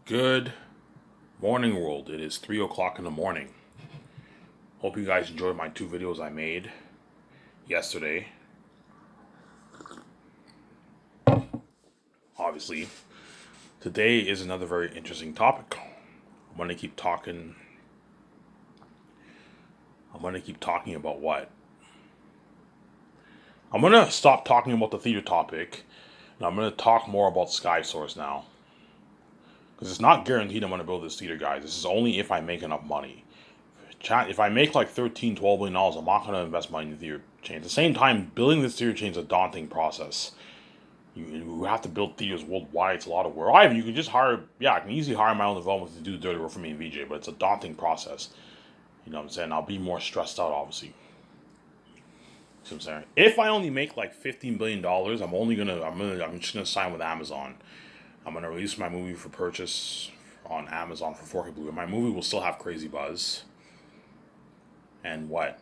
Good morning, world. It is 3 o'clock in the morning. Hope you guys enjoyed my two videos I made yesterday. Obviously, today is another very interesting topic. I'm going to keep talking. I'm going to keep talking about what? I'm going to stop talking about the theater topic, and I'm going to talk more about Sky Source now. Because it's not guaranteed I'm going to build this theater, guys. This is only if I make enough money. If I make like $13, $12 billion, I'm not going to invest money in the theater chain. At the same time, building this theater chain is a daunting process. You have to build theaters worldwide. It's a lot of work. I mean, you can just hire, I can easily hire my own development to do the dirty work for me and VJ, but it's a daunting process. You know what I'm saying? I'll be more stressed out, obviously. See what I'm saying? If I only make like $15 billion, I'm just gonna sign with Amazon. I'm gonna release my movie for purchase on Amazon for 4K Blu-ray. My movie will still have crazy buzz. And what?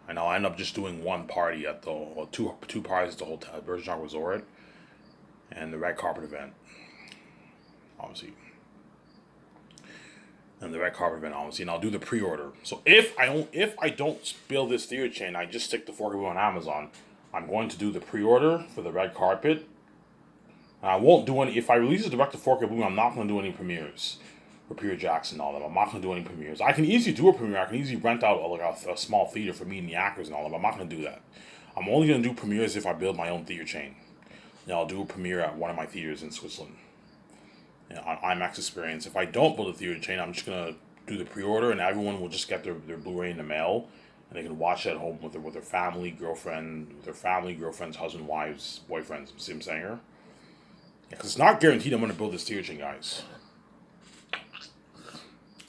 And I'll end up just doing one party at two parties at the hotel, Virgin Resort, and the red carpet event, obviously. And I'll do the pre-order. So if I don't build this theater chain, I just stick the 4K on Amazon. I'm going to do the pre-order for the red carpet. And I won't do any. If I release it direct to 4K Blu, I'm not going to do any premieres for Peter Jackson and all that. I'm not going to do any premieres. I can easily do a premiere. I can easily rent out a small theater for me and the actors and all that. But I'm not going to do that. I'm only going to do premieres if I build my own theater chain. And I'll do a premiere at one of my theaters in Switzerland. On IMAX Experience. If I don't build a theater chain, I'm just gonna do the pre-order, and everyone will just get their Blu-ray in the mail, and they can watch it at home with their family, girlfriends, husband, wives, boyfriends. See what I'm saying here? Because it's not guaranteed I'm gonna build this theater chain, guys.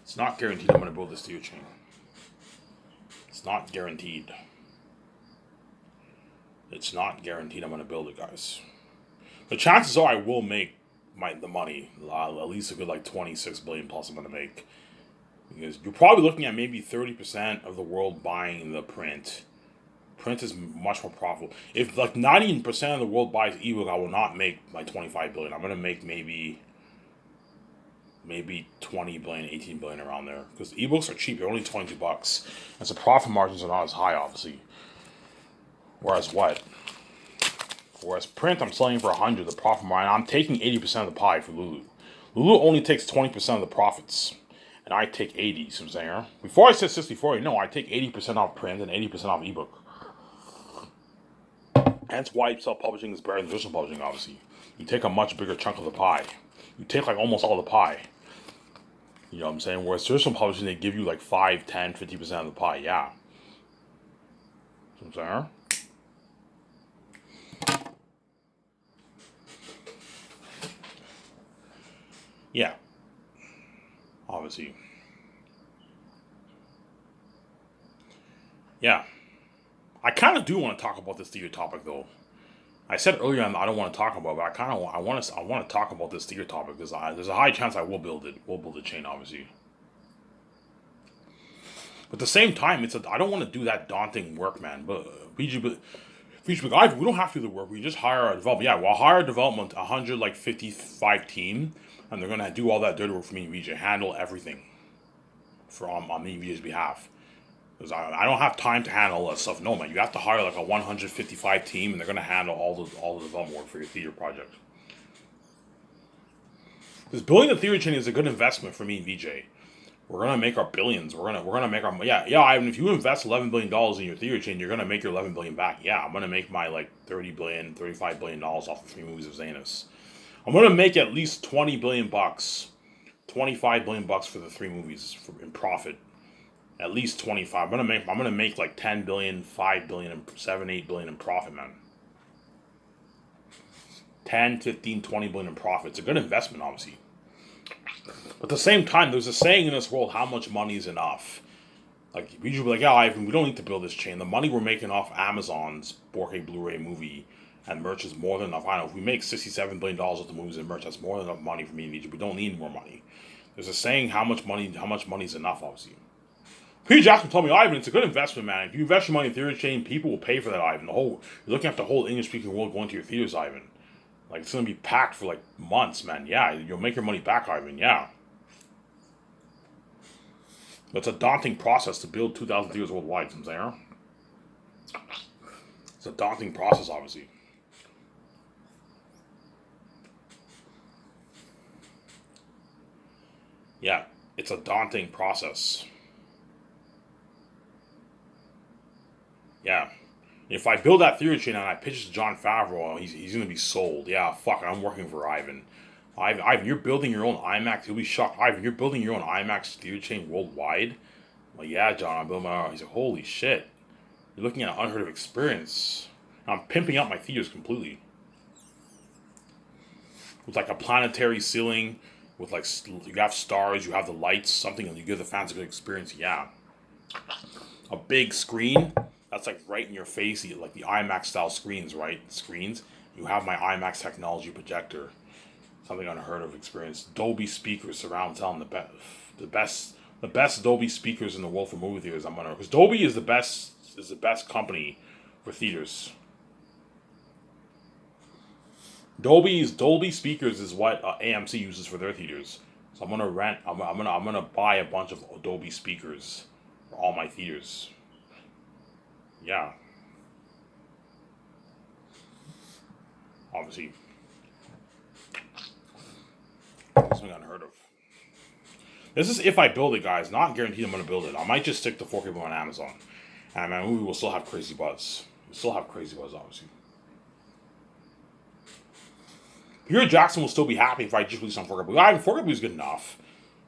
It's not guaranteed I'm gonna build this theater chain. It's not guaranteed. It's not guaranteed I'm gonna build it, guys. The chances are I will make the money, at least a good like 26 billion plus I'm gonna make, because you're probably looking at maybe 30% of the world buying the print. Print is much more profitable. If like 90% of the world buys ebook, I will not make my 25 billion. I'm gonna make maybe 20 billion, 18 billion around there, because ebooks are cheap. They're only $22, and so profit margins are not as high, obviously. Whereas print, I'm selling for 100. The profit margin, I'm taking 80% of the pie for Lulu. Lulu only takes 20% of the profits, and I take 80. So I'm saying, before I said 60-40, no, I take 80% off print and 80% off ebook. Hence why self-publishing is better than traditional publishing. Obviously, you take a much bigger chunk of the pie. You take like almost all the pie. You know what I'm saying? Whereas traditional publishing, they give you like 5, 10, 50% of the pie. Yeah. So I'm saying. Yeah, obviously. Yeah. I kind of do want to talk about this theater topic, though. I said earlier I don't want to talk about it, but I want to talk about this theater topic because there's a high chance I will build it. We'll build a chain, obviously. But at the same time, I don't want to do that daunting work, man. But we don't have to do the work. We just hire a development. Yeah, we'll hire a development 155 team, and they're gonna do all that dirty work for me and VJ, handle everything on me and VJ's behalf. Because I don't have time to handle all that stuff. No, man, you have to hire like a 155 team, and they're gonna handle all the development work for your theater project. Because building a theater chain is a good investment for me and VJ. We're gonna make our billions. We're gonna make our Ivan. If you invest $11 billion in your theater chain, you're gonna make your 11 billion back. Yeah, I'm gonna make my like 30 billion, 35 billion dollars off the three movies of Zanus. I'm gonna make at least 20 billion bucks, 25 billion bucks for the three movies in profit. At least 25. I'm gonna make like 10 billion, 5 billion, and 7, 8 billion in profit, man. 10, 15, 20 billion in profit. It's a good investment, obviously. But at the same time, there's a saying in this world: how much money is enough? Like we usually be like, yeah, Ivan, we don't need to build this chain. The money we're making off Amazon's 4K Blu-ray movie and merch is more than enough. I know if we make $67 billion worth of movies and merch, that's more than enough money for me and Egypt. We don't need more money. There's a saying: how much money is enough, obviously. Peter Jackson told me, Ivan, it's a good investment, man. If you invest your money in theater chain, people will pay for that, Ivan. You're looking at the whole English-speaking world going to your theaters, Ivan. Like, it's gonna be packed for like months, man. Yeah, you'll make your money back, Ivan. Yeah, but it's a daunting process to build 2,000 theaters worldwide. I'm saying it's a daunting process, obviously. Yeah, it's a daunting process. Yeah, if I build that theater chain and I pitch it to John Favreau, he's gonna be sold. Yeah, fuck, I'm working for Ivan. Ivan, you're building your own IMAX. He'll be shocked. Ivan, you're building your own IMAX theater chain worldwide. Well, yeah, John, I'm building my own. He's like, holy shit. You're looking at an unheard of experience. I'm pimping up my theaters completely. With like a planetary ceiling, with like, you have stars, you have the lights, something, and you give the fans a good experience. Yeah. A big screen, that's like right in your face, like the IMAX style screens, right? Screens. You have my IMAX technology projector. Something unheard of experience. Dolby speakers, surround sound, the best Dolby speakers in the world for movie theaters. I'm gonna, because Dolby is the best company for theaters. Dolby speakers is what AMC uses for their theaters. So I'm gonna rent. I'm gonna buy a bunch of Dolby speakers for all my theaters. Yeah, obviously, something unheard of. This is if I build it, guys. Not guaranteed I'm gonna build it. I might just stick to 4K on Amazon, and my movie will still have crazy buzz. It'll still have crazy buzz, obviously. Peter Jackson will still be happy if I just release on 4K. I 4K is good enough.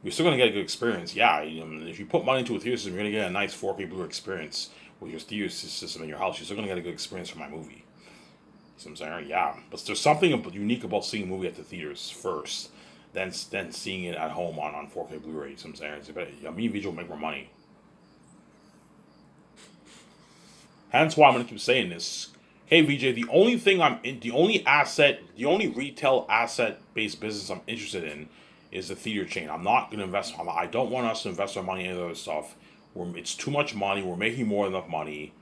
You're still gonna get a good experience. Yeah, if you put money into a theater system, you're gonna get a nice 4K Blu experience with your theater system in your house. You're still gonna get a good experience from my movie. See what I'm saying? Yeah, but there's something unique about seeing a movie at the theaters first, then seeing it at home on 4K Blu-ray. See what I'm saying? Me and Vijay will make more money. Hence why I'm gonna keep saying this. Hey VJ, the only asset, the only retail asset based business I'm interested in is the theater chain. I'm not gonna invest. I don't want us to invest our money in other stuff. It's too much money. We're making more than enough money.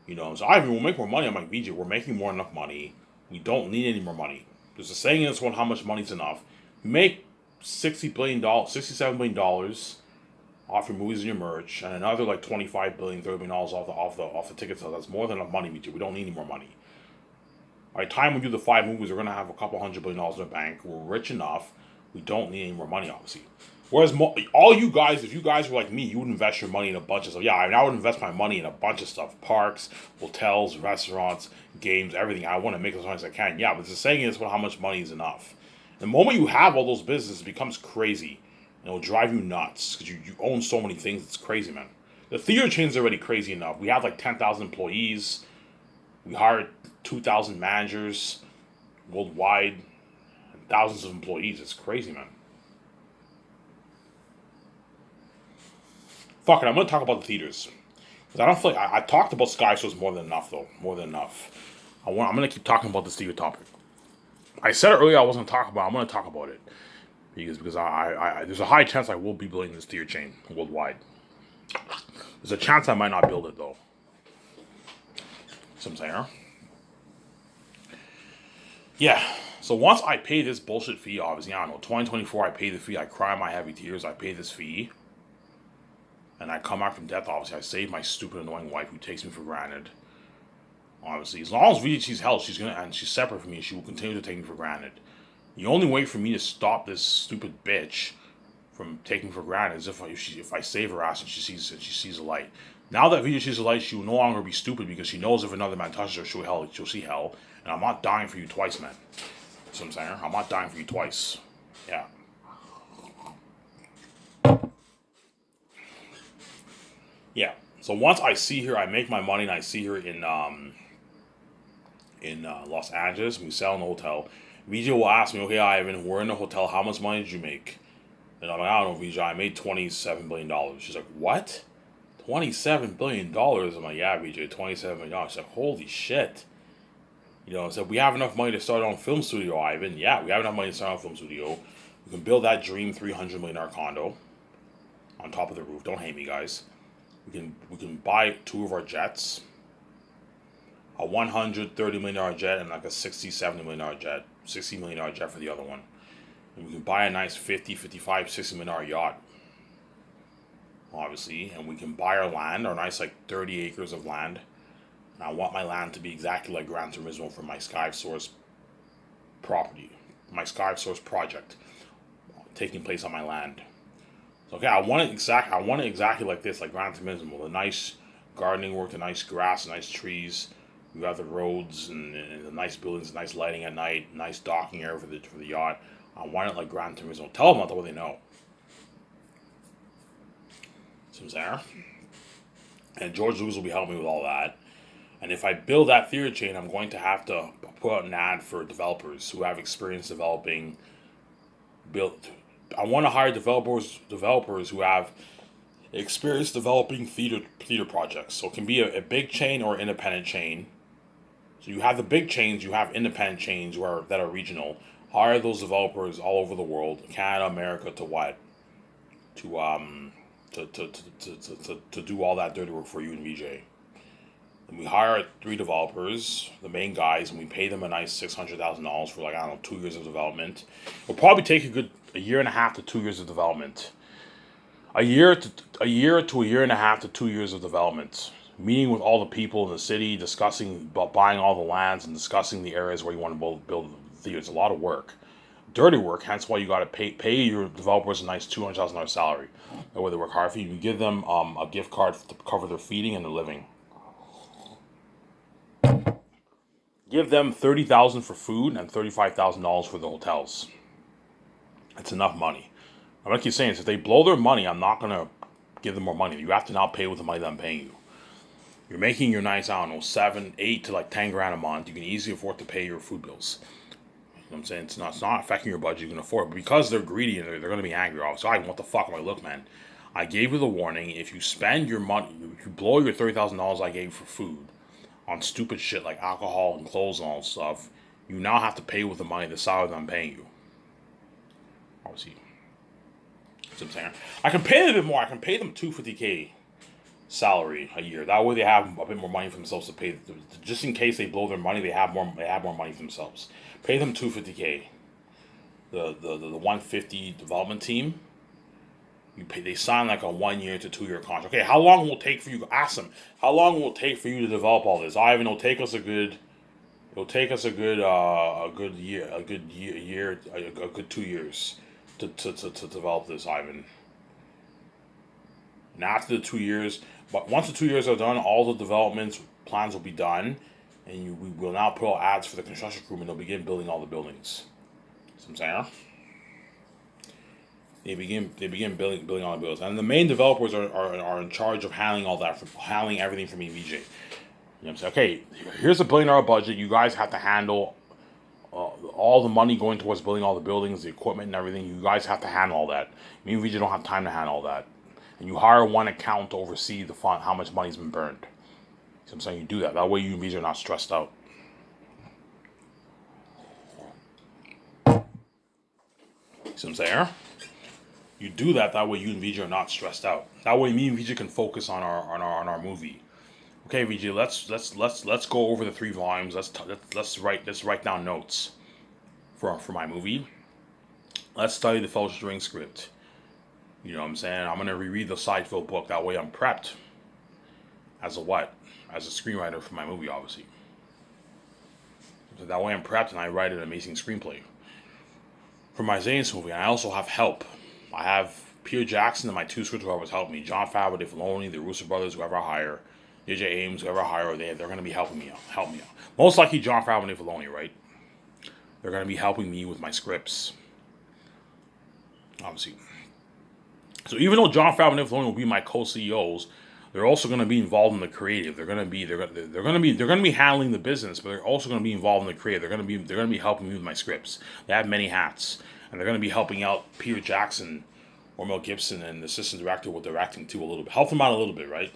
So Ivan, we'll make more money. I'm like VJ, we're making more than enough money. We don't need any more money. There's a saying in this one, how much money's enough. You make $60 billion, $67 billion off your movies and your merch, and another like 25 billion, $30 billion off the ticket sales. That's more than enough money, VJ. We don't need any more money. By the time we do the 5 movies, we're gonna have a couple $100 billion in the bank. We're rich enough. We don't need any more money, obviously. Whereas all you guys, if you guys were like me, you would invest your money in a bunch of stuff. Yeah, I would invest my money in a bunch of stuff: parks, hotels, restaurants, games, everything. I want to make as much as I can. Yeah, but the saying is, well, how much money is enough? The moment you have all those businesses, it becomes crazy. It'll drive you nuts because you own so many things. It's crazy, man. The theater chain's already crazy enough. We have like 10,000 employees. We hired 2,000 managers worldwide, and thousands of employees. It's crazy, man. Fuck it, I'm gonna talk about the theaters. Because I don't feel like I talked about Sky Source more than enough, though. More than enough. I'm gonna keep talking about this theater topic. I said it earlier I wasn't talking about it. I'm gonna talk about it. Because there's a high chance I will be building this theater chain worldwide. There's a chance I might not build it, though. Some saying, yeah. So once I pay this bullshit fee, obviously, I don't know, 2024, I pay the fee, I cry my heavy tears, I pay this fee, and I come back from death, obviously, I save my stupid, annoying wife who takes me for granted. Obviously, as long as she's health, and she's separate from me, she will continue to take me for granted. The only way for me to stop this stupid bitch from taking for granted is if I save her ass and she sees the light. Now that Vita sees the light, she will no longer be stupid because she knows if another man touches her, she'll see hell. And I'm not dying for you twice, man. See what I'm saying? I'm not dying for you twice. Yeah. Yeah. So once I see her, I make my money, and I see her in Los Angeles. We sell in the hotel. VJ will ask me, okay, Ivan, we're in the hotel. How much money did you make? And I'm like, I don't know, VJ. I made $27 billion. She's like, what? $27 billion? I'm like, yeah, VJ, $27 billion. She's like, holy shit. So we have enough money to start our own film studio, Ivan. Yeah, we have enough money to start our own film studio. We can build that dream $300 million condo on top of the roof. Don't hate me, guys. We can buy 2 of our jets. A $130 million jet and like a $60, $70 million jet. $60 million jet for the other one. And we can buy a nice 50, 55, $60 million yacht, obviously, and we can buy our land, our nice like 30 acres of land. And I want my land to be exactly like Gran Turismo for my SkySource property, my SkySource project taking place on my land. So okay, I want it exactly like this, like Gran Turismo, the nice gardening work, the nice grass, the nice trees. You have the roads and the nice buildings, nice lighting at night, nice docking area for the yacht. I want it like Gran Turismo. Tell them that way they know. Seems there. And George Lucas will be helping me with all that. And if I build that theater chain, I'm going to have to put out an ad for developers who have experience developing built. I want to hire developers who have experience developing theater projects. So it can be a big chain or independent chain. So you have the big chains, you have independent chains that are regional. Hire those developers all over the world, Canada, America, to what? To do all that dirty work for you and VJ. And we hire 3 developers, the main guys, and we pay them a nice $600,000 for like, I don't know, 2 years of development. It'll probably take a year and a half to 2 years of development. A year to a year and a half to 2 years of development. Meeting with all the people in the city, discussing about buying all the lands and discussing the areas where you want to build theaters. A lot of work. Dirty work, hence why you got to pay your developers a nice $200,000 salary. That way they work hard for you. You give them a gift card to cover their feeding and their living. Give them $30,000 for food and $35,000 for the hotels. It's enough money. I'm gonna keep saying this. If they blow their money, I'm not gonna give them more money. You have to now pay with the money that I'm paying you. You're making your nice, I don't know, 7, 8 to like 10 grand a month. You can easily afford to pay your food bills. You know what I'm saying? It's not affecting your budget. You can afford it. But because they're greedy and they're going to be angry. So what the fuck am I? Look, man, I gave you the warning. If you spend your money, if you blow your $30,000 I gave for food on stupid shit like alcohol and clothes and all that stuff, you now have to pay with the money, the salary that I'm paying you. Obviously. That's what I'm saying. I can pay them a bit more. I can pay them $250K salary a year. That way they have a bit more money for themselves to pay. Just in case they blow their money, they have more money for themselves. Pay them $250K. The 150 development team. They sign like a 1 year to 2 year contract. Okay, how long will it take for you? Ask them. How long will it take for you to develop all this? Ivan, it'll take us a good year, a good 2 years to develop this, Ivan. And after the 2 years, but once the 2 years are done, all the development plans will be done, and we will now put out ads for the construction crew, and they'll begin building all the buildings. See what I'm saying? They begin building all the buildings, and the main developers are in charge of handling all that, handling everything for me, VJ. You know what I'm saying? Okay, here's $1 billion budget. You guys have to handle all the money going towards building all the buildings, the equipment, and everything. You guys have to handle all that. Me and VJ don't have time to handle all that. And you hire one accountant to oversee the fund, how much money's been burned. See what I'm saying? You do that. That way you and VJ are not stressed out. See what I'm saying? You do that. That way you and VJ are not stressed out. That way me and VJ can focus on our movie. Okay, VJ, let's go over the 3 volumes. Let's write down notes for my movie. Let's study the Fellowship of the Ring script. You know what I'm saying? I'm going to reread the Sidefield book. That way I'm prepped. As a what? As a screenwriter for my movie, obviously. So that way I'm prepped and I write an amazing screenplay. For my Zane's movie, I also have help. I have Peter Jackson and my 2 scriptwriters help me. Jon Favreau, Dave Filoni, the Russo brothers, whoever I hire. J.J. Abrams, whoever I hire, they're going to be helping me out. Most likely Jon Favreau and Dave Filoni, right? They're going to be helping me with my scripts. Obviously. So even though Jon Favreau and Dave Filoni will be my co-CEOs, they're also going to be involved in the creative. They're going to be handling the business, but they're also going to be involved in the creative. They're going to be helping me with my scripts. They have many hats, and they're going to be helping out Peter Jackson or Mel Gibson and the assistant director with directing too a little bit. Help them out a little bit, right?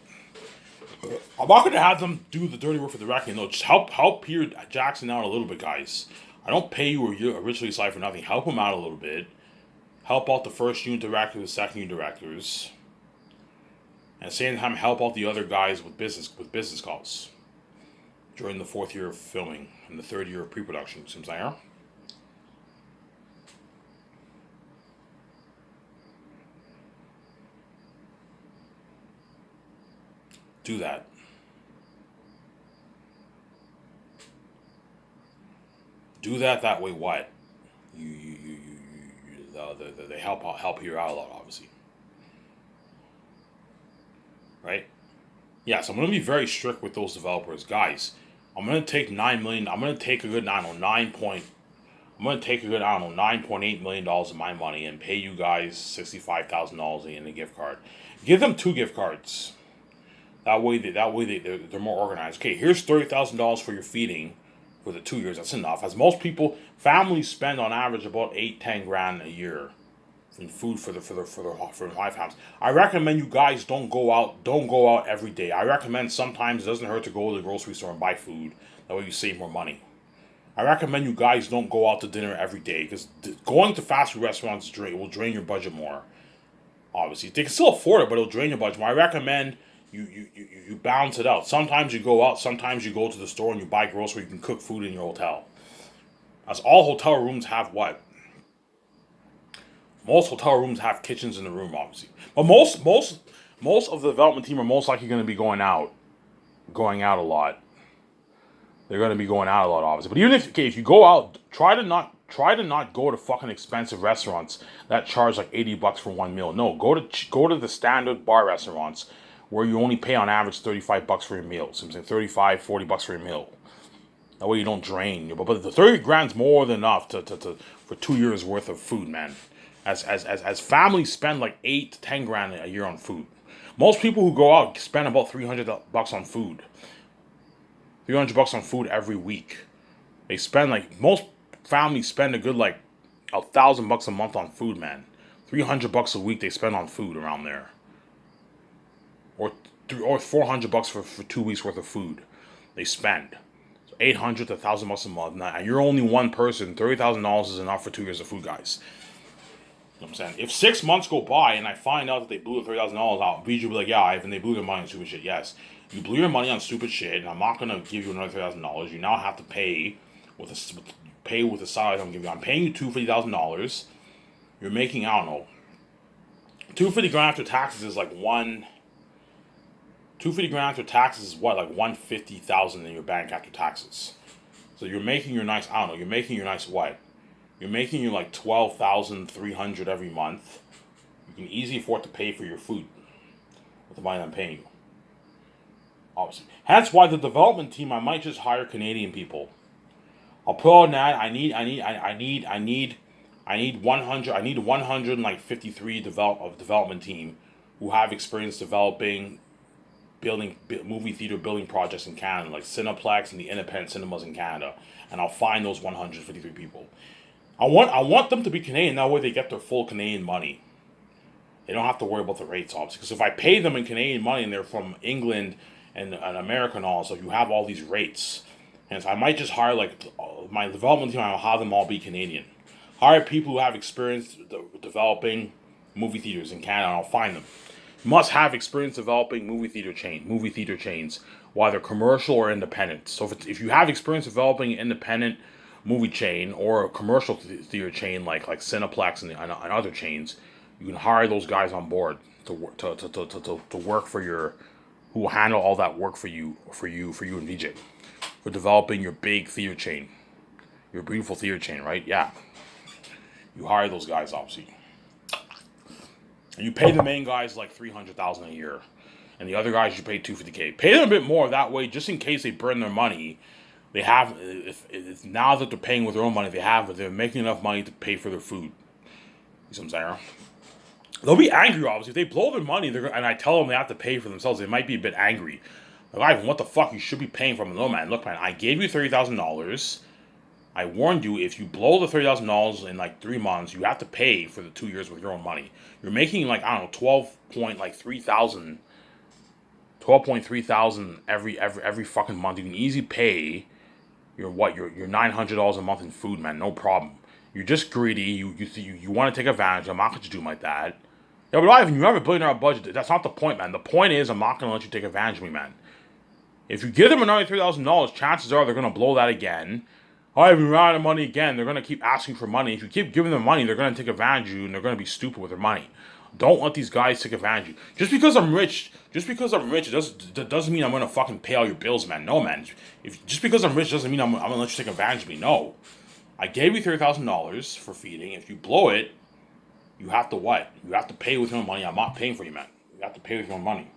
I'm not going to have them do the dirty work for directing. No, just help Peter Jackson out a little bit, guys. I don't pay you or you originally signed for nothing. Help him out a little bit. Help out the first unit director, the second unit directors. And at the same time, help out the other guys with business calls during the 4th year of filming and the 3rd year of pre-production. See what I'm saying? Do that. Do that. That way, what? They help you out a lot, obviously, right? Yes, I'm gonna be very strict with those developers, guys. I'm gonna take 9 million. I'm gonna take a good I don't know 9 point. I'm gonna take a good I don't know $9.8 million of my money and pay you guys $65,000 in a gift card. Give them 2 gift cards. They're more organized. Okay, here's $30,000 for your feeding for the 2 years. That's enough. As most people, families spend on average about 8-10 grand a year in food for their wife house. I recommend you guys don't go out. Don't go out every day. I recommend sometimes it doesn't hurt to go to the grocery store and buy food. That way you save more money. I recommend you guys don't go out to dinner every day because going to fast food restaurants will drain your budget more. Obviously, they can still afford it, but it'll drain your budget more. I recommend you balance it out. Sometimes you go out, sometimes you go to the store and you buy groceries. You can cook food in your hotel. As all hotel rooms have what? Most hotel rooms have kitchens in the room, obviously. But most of the development team are most likely going to be going out a lot. They're going to be going out a lot, obviously. But even if you go out, try to not go to fucking expensive restaurants that charge like $80 for one meal. No, go to the standard bar restaurants where you only pay on average $35 for your meal. So I'm saying $35-$40 for your meal. That way you don't drain. But the 30 grand's more than enough for 2 years worth of food, man. As families spend like 8 to 10 grand a year on food. Most people who go out spend about $300 on food. $300 on food every week. They spend like most families spend a good like $1,000 a month on food, man. $300 a week they spend on food around there, or $400 for 2 weeks worth of food they spend. So $800 to $1,000 a month. Now, and you're only one person. $30,000 is enough for 2 years of food, guys. You know what I'm saying? If 6 months go by and I find out that they blew the $30,000 out, BG will be like, yeah, Ivan, they blew their money on stupid shit. Yes, you blew your money on stupid shit, and I'm not gonna give you another $30,000. You now have to pay with the salary I'm giving you. I'm paying you $250,000. You're making I don't know. $250,000 after taxes is like one. $250,000 after taxes is what, like $150,000 in your bank after taxes. So you're making your nice I don't know. You're making your nice what? You're making you like $12,300 every month. You can easily afford to pay for your food with the money I'm paying you. Obviously, that's why the development team I might just hire Canadian people. I'll put on that. I need 100. I need 153 development team who have experience developing, building movie theater building projects in Canada, like Cineplex and the independent cinemas in Canada. And I'll find those 153 people. I want them to be Canadian. That way they get their full Canadian money. They don't have to worry about the rates, obviously. Because if I pay them in Canadian money and they're from England and America and all, so you have all these rates. And so I might just hire like my development team. I'll have them all be Canadian. Hire people who have experience developing movie theaters in Canada, and I'll find them. You must have experience developing movie theater chains, whether commercial or independent. So if you have experience developing an independent movie chain or a commercial theater chain like Cineplex and other chains, you can hire those guys on board to work for your, who will handle all that work for you and VJ, for developing your big theater chain, your beautiful theater chain, right? Yeah, you hire those guys obviously, and you pay the main guys like $300,000 a year, and the other guys you pay $250K. Pay them a bit more that way, just in case they burn their money. They have, if now that they're paying with their own money, they're making enough money to pay for their food. You see what I'm saying? They'll be angry, obviously. If they blow their money, and I tell them they have to pay for themselves, they might be a bit angry. Like, Ivan, what the fuck? You should be paying for them. No, man. Look, man, I gave you $30,000. I warned you, if you blow the $30,000 in like 3 months, you have to pay for the 2 years with your own money. You're making like, I don't know, 12.3 thousand every fucking month. You can easily pay your $900 a month in food, man. No problem. You're just greedy. You want to take advantage. I'm not going to do them like that. Yeah, but Ivan, you have $1 billion budget. That's not the point, man. The point is, I'm not going to let you take advantage of me, man. If you give them another $3,000, chances are they're going to blow that again. Ivan, ran out of money again. They're going to keep asking for money. If you keep giving them money, they're going to take advantage of you, and they're going to be stupid with their money. Don't let these guys take advantage of you. It doesn't mean I'm gonna fucking pay all your bills, man. No, man. If just because I'm rich doesn't mean I'm gonna let you take advantage of me. No, I gave you $30,000 for feeding. If you blow it, you have to what? You have to pay with your own money. I'm not paying for you, man. You have to pay with your own money.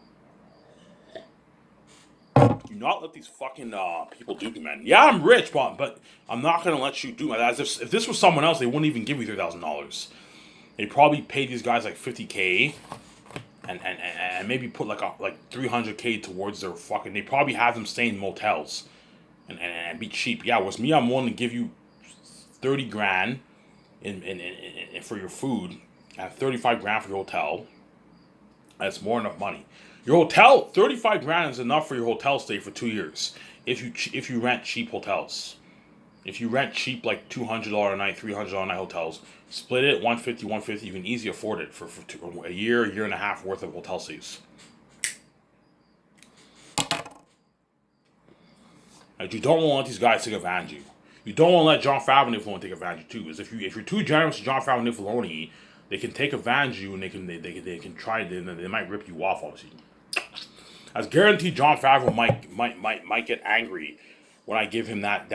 Do not let these fucking people do you, man. Yeah, I'm rich, but I'm not gonna let you do it. As if this was someone else, they wouldn't even give you $30,000. They probably paid these guys like $50K, and maybe put like $300K towards their fucking. They probably have them stay in motels, and be cheap. Yeah, whereas me, I'm willing to give you 30 grand in for your food, and 35 grand for your hotel. That's more than enough money. Your hotel, 35 grand is enough for your hotel stay for 2 years. If you rent cheap hotels. If you rent cheap like $200 a night, $300 a night hotels, split it 150, you can easily afford it for a year and a half worth of hotel stays. Like, you don't want to let these guys take advantage of you. You don't want to let John Favreau and Nick take advantage of you too. Because if you're too generous to John Favreau and Nick Filoni, they can take advantage of you and they can try. They might rip you off, obviously. As guaranteed, John Favreau might get angry when I give him that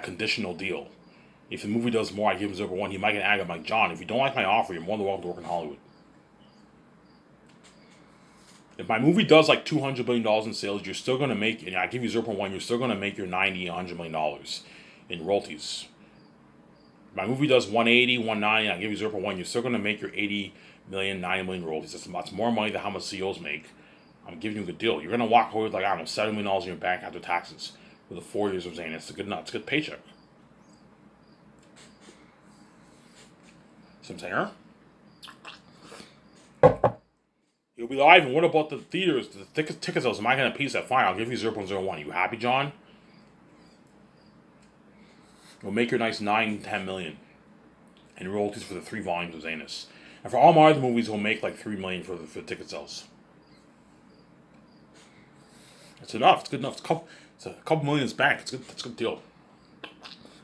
conditional deal. If the movie does more, I give him 0-1. He might get angry. I'm like, John, if you don't like my offer, you're more than welcome to work in Hollywood. If my movie does like $200 billion in sales, you're still gonna make, and I give you 0.1, you're still gonna make your $90, $100 million in royalties. If my movie does 180, 190, I give you 0.1, you're still gonna make your 80 million, 90 million royalties. That's more money than how much CEOs make. I'm giving you a good deal. You're gonna walk away with like, I don't know, $7 million in your bank after taxes for the 4 years of Zane. It's a good paycheck. See what I'm saying? You'll be live, and what about the theaters, the ticket sales? Am I going to piece that? Fine, I'll give you 0.01. You happy, John? You'll make your nice 9-10 million in royalties for the 3 volumes of Zanus. And for all my other movies, we'll make like $3 million for the ticket sales. It's enough. It's good enough. It's a couple million in bank. It's good. It's a good deal.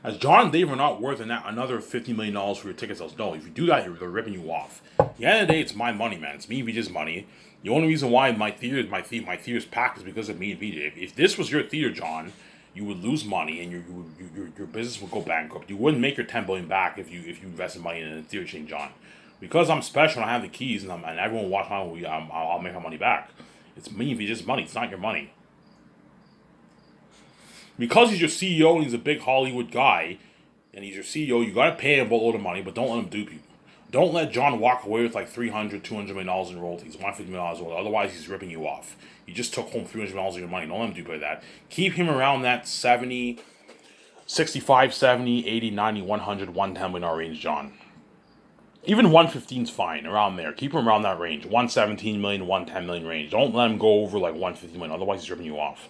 As John and Dave are not worth another $50 million for your ticket sales. No, if you do that, they're ripping you off. At the end of the day, it's my money, man. It's me and VJ's money. The only reason why my theater's packed is because of me and VJ. If this was your theater, John, you would lose money and your business would go bankrupt. You wouldn't make your $10 billion back if you invested money in a theater chain, John. Because I'm special and I have the keys and everyone will watch my movie, I'll make my money back. It's me and VJ's money. It's not your money. Because he's your CEO and he's a big Hollywood guy, and he's your CEO, you gotta pay him a boatload of money, but don't let him dupe you. Don't let John walk away with like $300, $200 million in royalties, $150 million, otherwise he's ripping you off. You just took home $300 million of your money. Don't let him dupe like that. Keep him around that 65, 70, 80, 90, 100, 110 million range, John. Even 115 is fine, around there. Keep him around that range. 117 million, 110 million range. Don't let him go over like 150 million, otherwise he's ripping you off.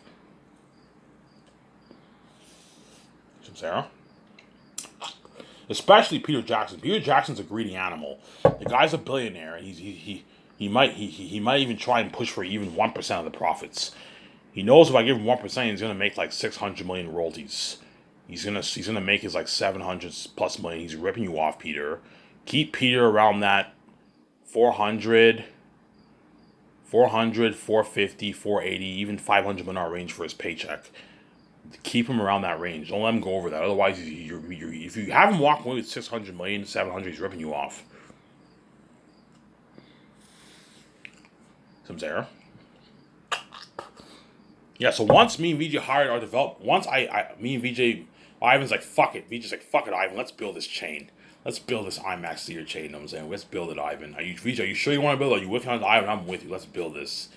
Sarah. Especially Peter Jackson. Peter Jackson's a greedy animal. The guy's a billionaire, and he might even try and push for even 1% of the profits. He knows if I give him 1%, he's gonna make like 600 million royalties. He's gonna make his like 700 plus million. He's ripping you off, Peter. Keep Peter around that 400, 450, 480, even 500 million range for his paycheck. Keep him around that range. Don't let him go over that. Otherwise, if you have him walk away with 600 million, 700, he's ripping you off. Some Sarah. Yeah, so once me and VJ hired our development, me and VJ, Ivan's like, fuck it. VJ's like, fuck it, Ivan, let's build this chain. Let's build this IMAX theater chain, you know what I'm saying? Let's build it, Ivan. VJ, are you sure you want to build it? Are you with me on Ivan? I'm with you. Let's build this.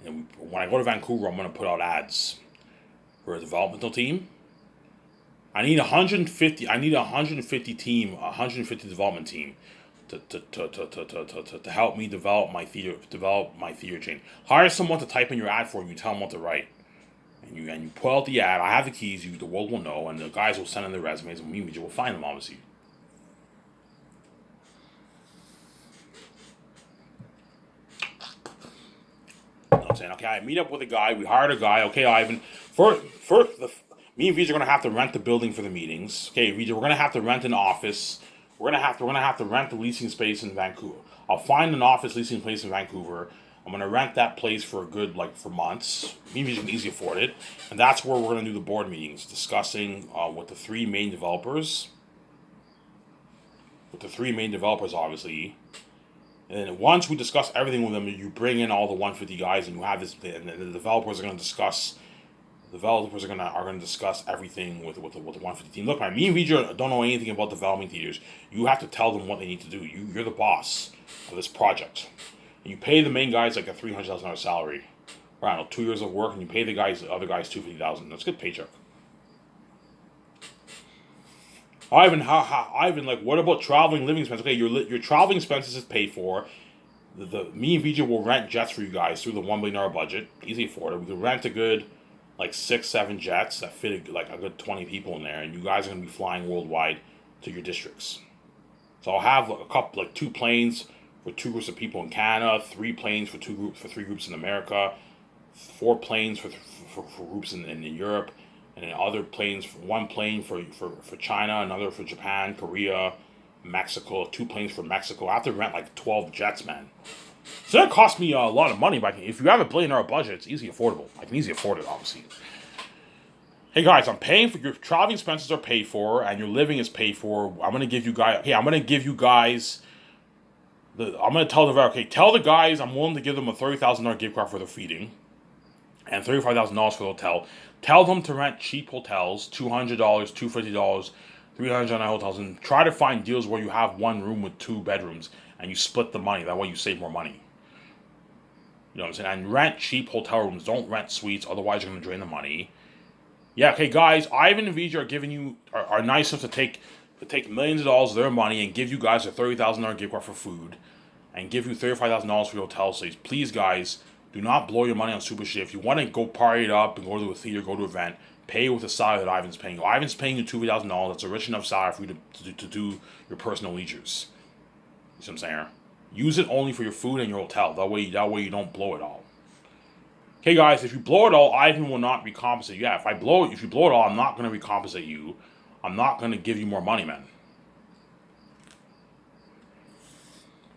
And when I go to Vancouver, I'm going to put out ads for a developmental team. I need 150 development team to help me develop my theater chain. Hire someone to type in your ad for you, tell them what to write. And you put out the ad, I have the keys, the world will know, and the guys will send in their resumes and we will find them, obviously. You know what I'm saying? Okay, I meet up with a guy, we hired a guy, okay, Ivan. Me and VJ are going to have to rent the building for the meetings. Okay, VJ, we're going to have to rent an office. we're gonna have to rent the leasing space in Vancouver. I'll find an office leasing place in Vancouver. I'm gonna rent that place for a good for months. Maybe you can easily afford it, and that's where we're gonna do the board meetings, discussing with the three main developers. With the three main developers, obviously. And then once we discuss everything with them, you bring in all the 150 guys, and you have this. And the developers are going to discuss. The developers are going to discuss everything with the 150 team. Look, man, me and Vija don't know anything about developing theaters. You have to tell them what they need to do. You're the boss of this project, and you pay the main guys like a $300,000 salary. I don't know, 2 years of work, and you pay the other guys $250,000. That's a good paycheck. Ivan, Ivan, what about traveling, living expenses? Okay, your traveling expenses is paid for. Me and VJ will rent jets for you guys through the $1 billion budget. Easy afford it. We can rent a good, 6-7 jets that fit a good 20 people in there, and you guys are gonna be flying worldwide to your districts. So I'll have a couple, 2 planes for 2 groups of people in Canada, 3 planes for 3 groups in America, 4 planes for groups in Europe. And then other planes, 1 plane for China, another for Japan, Korea, Mexico, 2 planes for Mexico. I have to rent 12 jets, man. So that cost me a lot of money, but if you have $1 billion budget, it's easily affordable. I can easily afford it, obviously. Hey guys, I'm paying for your traveling expenses are paid for, and your living is paid for. I'm gonna give you guys. I'm gonna tell the guys I'm willing to give them a $30,000 gift card for their feeding, and $35,000 for the hotel. Tell them to rent cheap hotels, $200, $250, $300 on hotels, and try to find deals where you have 1 room with 2 bedrooms and you split the money. That way you save more money. You know what I'm saying? And rent cheap hotel rooms. Don't rent suites, otherwise you're going to drain the money. Yeah, okay, guys, Ivan and Vijay are nice enough to take millions of dollars of their money and give you guys a $30,000 gift card for food and give you $35,000 for your hotel stays. Please, guys, do not blow your money on stupid shit. If you want to go party it up and go to a theater, go to an event, pay with the salary that Ivan's paying you. Ivan's paying you $2,000. That's a rich enough salary for you to do your personal leisures. You see what I'm saying? Use it only for your food and your hotel. That way you don't blow it all. Okay, guys, if you blow it all, Ivan will not recompensate you. Yeah, if you blow it all, I'm not going to recompensate you. I'm not going to give you more money, man.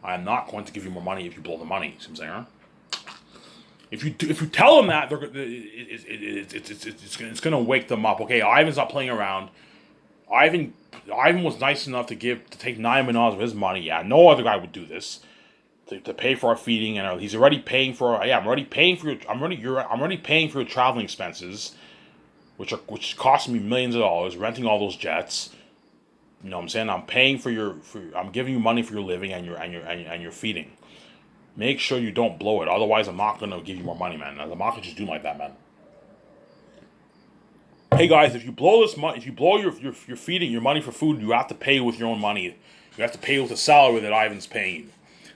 I'm not going to give you more money if you blow the money. You see what I'm saying? If you tell them that, it's gonna wake them up. Okay, Ivan's not playing around. Ivan was nice enough to take $9 million of his money. Yeah, no other guy would do this to pay for our feeding, and he's already paying for. I'm already paying for your traveling expenses, which cost me millions of dollars, renting all those jets. You know what I'm saying? I'm paying I'm giving you money for your living and your feeding. Make sure you don't blow it. Otherwise, I'm not going to give you more money, man. I'm not going to just do like that, man. Hey, guys, if you blow your feeding, your money for food, you have to pay with your own money. You have to pay with the salary that Ivan's paying you.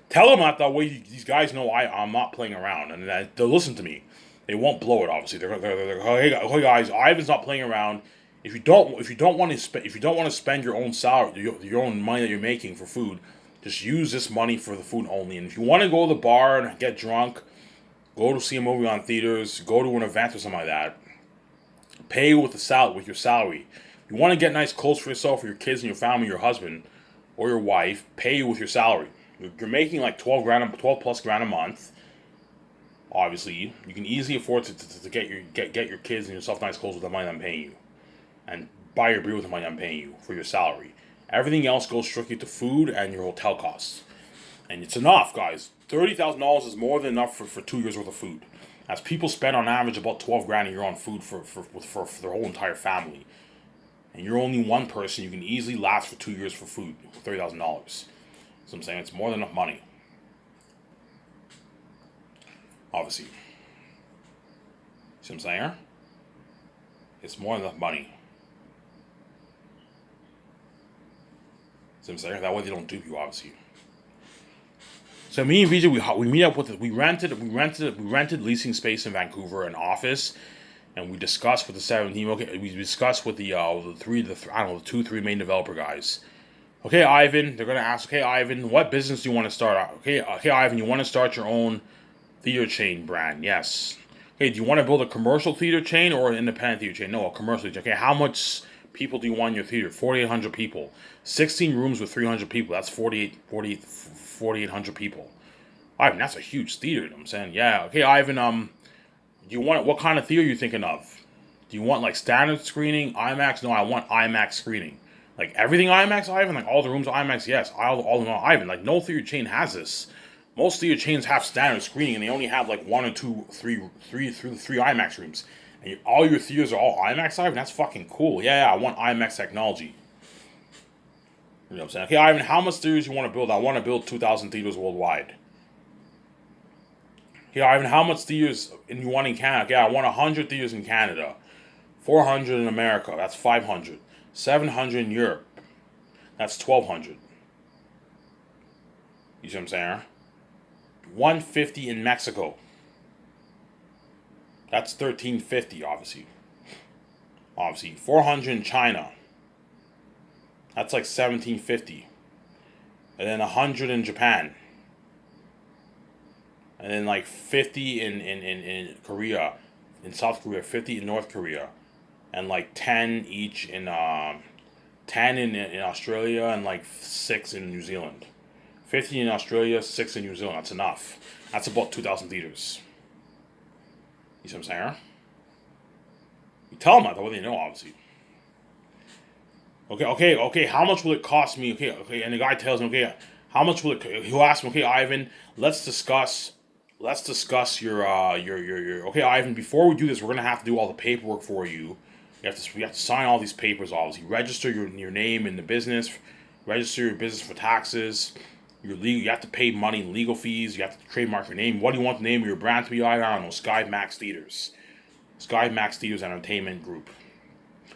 Tell them that way these guys know I'm not playing around. And they'll listen to me. They won't blow it, obviously. They're hey, guys, Ivan's not playing around. If you don't want to spend your own salary, your own money that you're making for food, just use this money for the food only. And if you want to go to the bar and get drunk, go to see a movie on theaters, go to an event or something like that, pay with your salary. If you want to get nice clothes for yourself, for your kids and your family, your husband or your wife, pay with your salary. You're making like 12 plus grand a month. Obviously, you can easily afford to get your kids and yourself nice clothes with the money I'm paying you, and buy your beer with the money I'm paying you for your salary. Everything else goes strictly to food and your hotel costs. And it's enough, guys. $30,000 is more than enough for 2 years worth of food. As people spend on average about 12 grand a year on food for their whole entire family. And you're only one person, you can easily last for 2 years for food for $30,000. So I'm saying it's more than enough money. Obviously. See what I'm saying? It's more than enough money. See what I'm saying? That way they don't dupe you, obviously. So me and Vijay, we meet up we rented leasing space in Vancouver, an office, and we discussed with the 17. Okay, we discussed with the 2-3 main developer guys. Okay, Ivan, they're gonna ask. Okay, Ivan, what business do you want to start? Okay, Ivan, you want to start your own theater chain brand? Yes. Okay, do you want to build a commercial theater chain or an independent theater chain? No, a commercial theater chain. Okay, how much people do you want in your theater? 4,800 people. 16 rooms with 300 people. That's 4,800 people. Ivan, that's a huge theater. You know what I'm saying, yeah. Okay, Ivan. Do you want what kind of theater are you thinking of? Do you want like standard screening, IMAX? No, I want IMAX screening. Like everything IMAX, Ivan. Like all the rooms IMAX. Yes, all in all, Ivan. Like no theater chain has this. Most theater chains have standard screening, and they only have like one or two, three IMAX rooms. And all your theaters are all IMAX, Ivan. That's fucking cool. Yeah, I want IMAX technology. You know what I'm saying? Okay, Ivan, how much theaters you want to build? I want to build 2,000 theaters worldwide. Okay, Ivan, how much theaters you want in Canada? Okay, I want 100 theaters in Canada. 400 in America. That's 500. 700 in Europe. That's 1,200. You see what I'm saying? 150 in Mexico. That's 1,350, obviously. 400 in China. That's like 1,750. And then 100 in Japan. And then like 50 in Korea. In South Korea. 50 in North Korea. And like 10 each in 10 in Australia, and like 6 in New Zealand. 50 in Australia, 6 in New Zealand. That's enough. That's about 2,000 theaters. You see what I'm saying? You tell them that, what they know, obviously. Okay. How much will it cost me? Okay. And the guy tells me, okay, how much will it? He'll ask me, okay, Ivan, let's discuss your. Okay, Ivan. Before we do this, we're gonna have to do all the paperwork for you. We have to sign all these papers, obviously. Register your name in the business. Register your business for taxes. Your legal. You have to pay money in legal fees. You have to trademark your name. What do you want the name of your brand to be? I don't know. Sky Max Theaters. Sky Max Theaters Entertainment Group.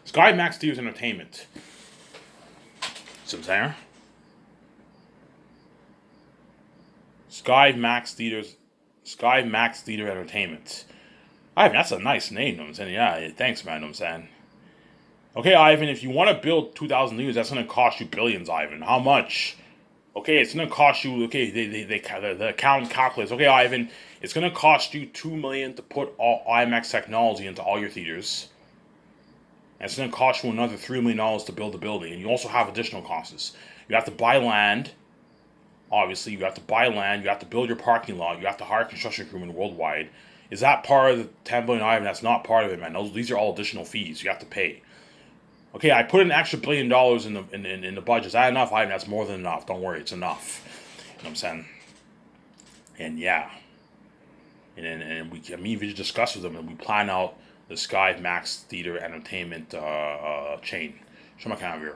Sky Max Theaters Entertainment. See what I'm saying? Sky Max Theaters. Sky Max Theater Entertainment. Ivan, that's a nice name, you know what I'm saying? Yeah, thanks, man, you know what I'm saying? Okay, Ivan, if you want to build 2,000 theaters, that's going to cost you billions, Ivan. How much? Okay, it's going to cost you, okay, the accountant calculates. Okay, Ivan, it's going to cost you $2 million to put all IMAX technology into all your theaters. And it's going to cost you another $3 million to build the building. And you also have additional costs. You have to buy land. Obviously, you have to buy land. You have to build your parking lot. You have to hire construction crewmen worldwide. Is that part of the 10 billion, Ivan? That's not part of it, man. These are all additional fees you have to pay. Okay, I put an extra $1 billion in the budget. Is that enough, Ivan? That's more than enough. Don't worry, it's enough. You know what I'm saying? And yeah, and we just discuss with them, and we plan out the Sky Max Theater Entertainment chain. Show my camera here.